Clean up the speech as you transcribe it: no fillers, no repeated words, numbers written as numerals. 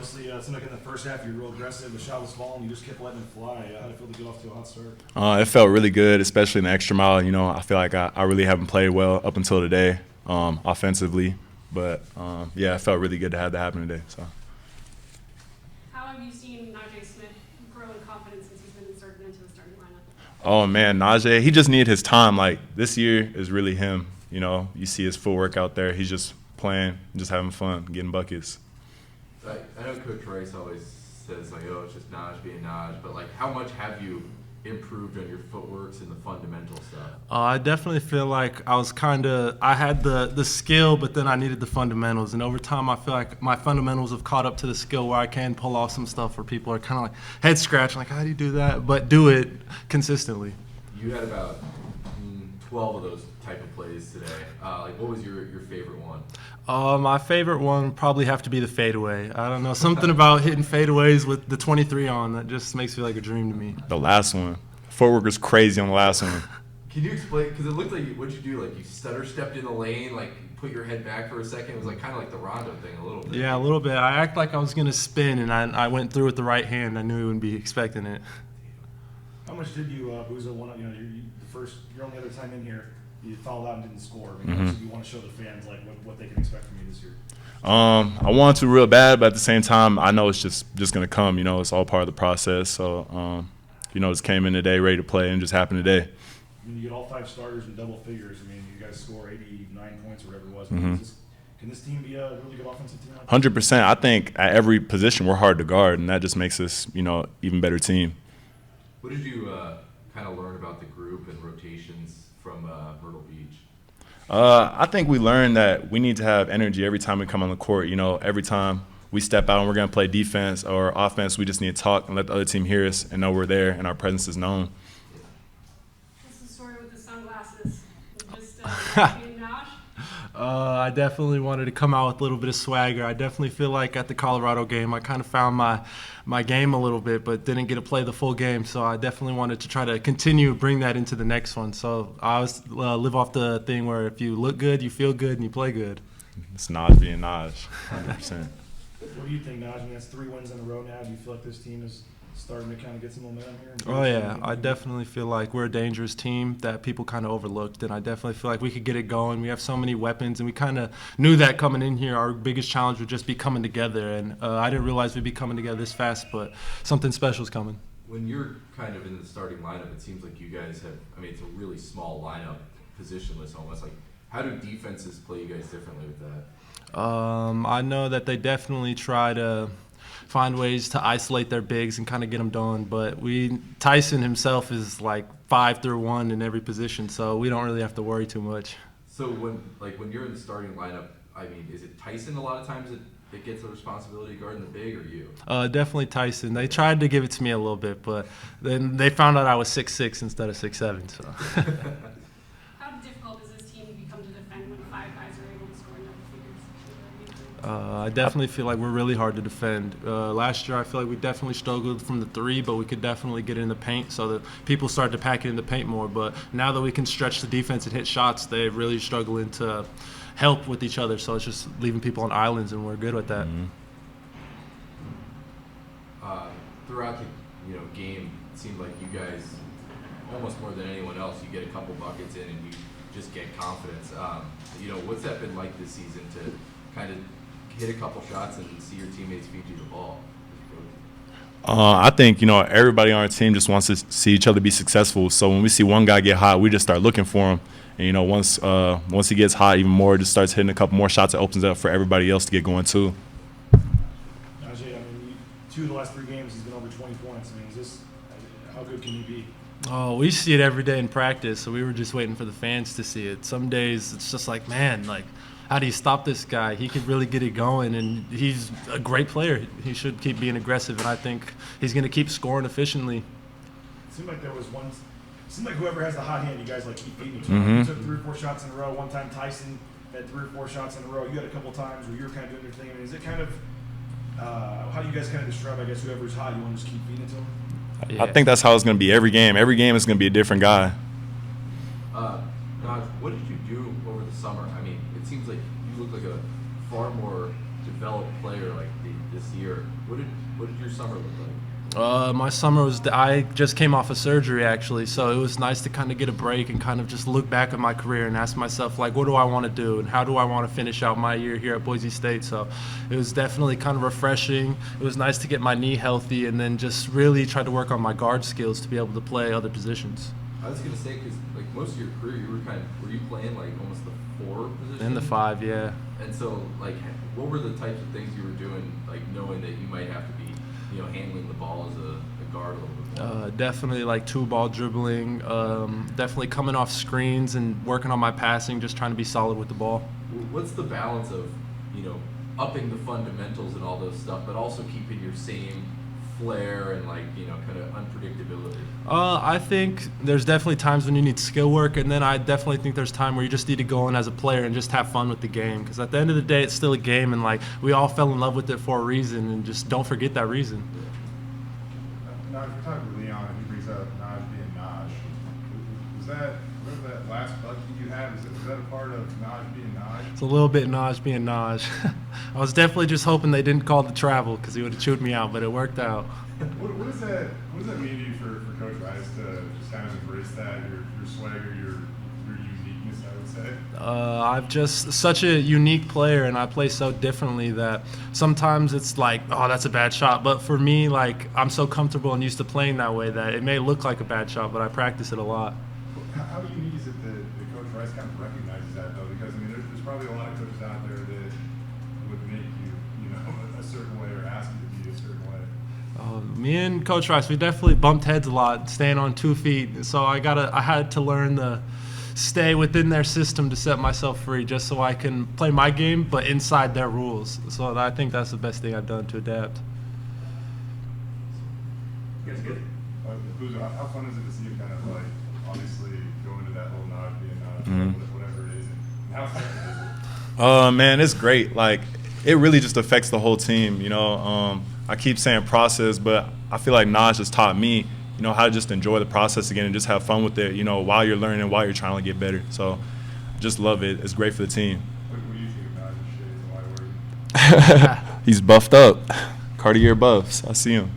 obviously, it seemed like in the first half you were real aggressive. The shot was falling. You just kept letting it fly. How did it feel to get off to a hot start? It felt really good, especially in the extra mile. You know, I feel like I really haven't played well up until today, offensively. But, yeah, it felt really good to have that happen today. So. How have you seen Naje Smith grow in confidence since he's been inserted into the starting lineup? Oh, man, Naje, he just needed his time. Like, this year is really him. You know, you see his footwork out there. He's just playing, just having fun, getting buckets. I know Coach Rice always says, like, oh, it's just Naje being Naje. But, like, how much have you improved on your footworks and the fundamental stuff? I definitely feel like I had the skill, but then I needed the fundamentals. And over time, I feel like my fundamentals have caught up to the skill where I can pull off some stuff where people are kind of like head scratching, like, how do you do that? But do it consistently. You had about 12 of those type of plays today. Like, what was your favorite one? My favorite one would probably have to be the fadeaway. I don't know, something about hitting fadeaways with the 23 on that just makes me like a dream to me. The last one. Footwork was crazy on the last one. Can you explain? Because it looked like what'd you do? Like you stutter stepped in the lane, like put your head back for a second. It was like kind of like the Rondo thing a little bit. Yeah, a little bit. I act like I was gonna spin, and I went through with the right hand. I knew he wouldn't be expecting it. How much did you, Chibuzo, your only other time in here, you fouled out and didn't score. I mean, obviously you want to show the fans like what they can expect from you this year. I want to real bad, but at the same time, I know it's just going to come. You know, it's all part of the process. So, you know, just came in today ready to play and just happened today. I mean, you get all 5 starters in double figures. I mean, you guys score 89 points or whatever it was. Can this team be a really good offensive team? 100%. I think at every position we're hard to guard, and that just makes us, you know, even better team. What did you kind of learn about the group and rotations from Myrtle Beach? I think we learned that we need to have energy every time we come on the court. You know, every time we step out and we're going to play defense or offense, we just need to talk and let the other team hear us and know we're there and our presence is known. What's the story with the sunglasses? Just being Naje? I definitely wanted to come out with a little bit of swagger. I definitely feel like at the Colorado game, I kind of found my game a little bit, but didn't get to play the full game. So I definitely wanted to try to continue bring that into the next one. So I always live off the thing where if you look good, you feel good, and you play good. It's Naje being Naje, 100%. What do you think, Naje? I mean, that's 3 wins in a row now. Do you feel like this team is starting to kind of get some momentum here? Oh, yeah. I definitely feel like we're a dangerous team that people kind of overlooked, and I definitely feel like we could get it going. We have so many weapons, and we kind of knew that coming in here. Our biggest challenge would just be coming together, and I didn't realize we'd be coming together this fast, but something special is coming. When you're kind of in the starting lineup, it seems like you guys have, I mean, it's a really small lineup, positionless almost. Like, how do defenses play you guys differently with that? I know that they definitely try to find ways to isolate their bigs and kind of get them done. But Tyson himself is like 5-through-1 in every position, so we don't really have to worry too much. So when you're in the starting lineup, I mean, is it Tyson a lot of times that gets the responsibility of guarding the big, or you? Definitely Tyson. They tried to give it to me a little bit, but then they found out I was 6'6" instead of 6'7". So. How difficult is this team become to defend when 5 guys are able to score in double figures? I definitely feel like we're really hard to defend. Last year, I feel like we definitely struggled from the 3, but we could definitely get in the paint, so that people started to pack it in the paint more. But now that we can stretch the defense and hit shots, they're really struggling to help with each other. So it's just leaving people on islands, and we're good with that. Throughout the game, it seemed like you guys, almost more than anyone else, you get a couple buckets in and you just get confidence. What's that been like this season to kind of hit a couple shots and see your teammates feed you the ball? I think, everybody on our team just wants to see each other be successful. So when we see one guy get hot, we just start looking for him. And, once he gets hot even more, just starts hitting a couple more shots, it opens it up for everybody else to get going too. Naje, I mean, 2 of the last 3 games he's been over 20 points. I mean, how good can he be? Oh, we see it every day in practice, so we were just waiting for the fans to see it. Some days it's just like, man, how do you stop this guy? He could really get it going, and he's a great player. He should keep being aggressive, and I think he's going to keep scoring efficiently. It seemed like there was one. It seemed like whoever has the hot hand, you guys keep beating each other. You took 3 or 4 shots in a row. One time Tyson had 3 or 4 shots in a row. You had a couple times where you were kind of doing your thing. I mean, is it kind of how do you guys kind of describe? I guess whoever's hot, you want to just keep beating it to him. Yeah. I think that's how it's going to be every game. Every game is going to be a different guy. Naje, what did you do over the summer? I mean, it seems like you look like a far more developed player this year. What did your summer look like? My summer I just came off of surgery actually, so it was nice to kind of get a break and kind of just look back at my career and ask myself, like, what do I want to do and how do I want to finish out my year here at Boise State? So it was definitely kind of refreshing. It was nice to get my knee healthy and then just really try to work on my guard skills to be able to play other positions. I was gonna say, because like most of your career, were you playing like almost the 4 position? In the 5, yeah. And so, like, what were the types of things you were doing, like knowing that you might have to be, handling the ball as a guard a little bit more? Definitely like 2-ball dribbling, definitely coming off screens and working on my passing, just trying to be solid with the ball. What's the balance of, upping the fundamentals and all those stuff, but also keeping your same flair and kind of unpredictability? I think there's definitely times when you need skill work, and then I definitely think there's time where you just need to go in as a player and just have fun with the game. Because at the end of the day, it's still a game, and like we all fell in love with it for a reason, and just don't forget that reason. Now, if you're talking to Leon and he brings up Naje being Naje, was that last bucket you had? Was that a part of Naje being Naje? It's a little bit Naje being Naje. I was definitely just hoping they didn't call the travel because he would have chewed me out, but it worked out. What does that mean to you for Coach Rice to just kind of embrace that, your swagger, your uniqueness, I would say? I'm just such a unique player, and I play so differently that sometimes it's like, oh, that's a bad shot. But for me, like, I'm so comfortable and used to playing that way that it may look like a bad shot, but I practice it a lot. How unique is it that Coach Rice kind of recognizes that, though? Because, I mean, there's probably a lot of coaches out there that would make you, a certain way or ask you to be a certain way. Me and Coach Rice, we definitely bumped heads a lot, staying on 2 feet. So I had to learn to stay within their system to set myself free, just so I can play my game, but inside their rules. So I think that's the best thing I've done to adapt. You guys good? Chibuzo, how fun is it to see you kind of like obviously go into that whole Naje being Naje, whatever it is, and how effective is it? Man, it's great. Like, it really just affects the whole team. I keep saying process, but I feel like Naje has taught me, how to just enjoy the process again and just have fun with it, while you're learning, while you're trying to get better. So, just love it. It's great for the team. What do you think of Naje's shades and why were you? He's buffed up. Cartier buffs. I see him.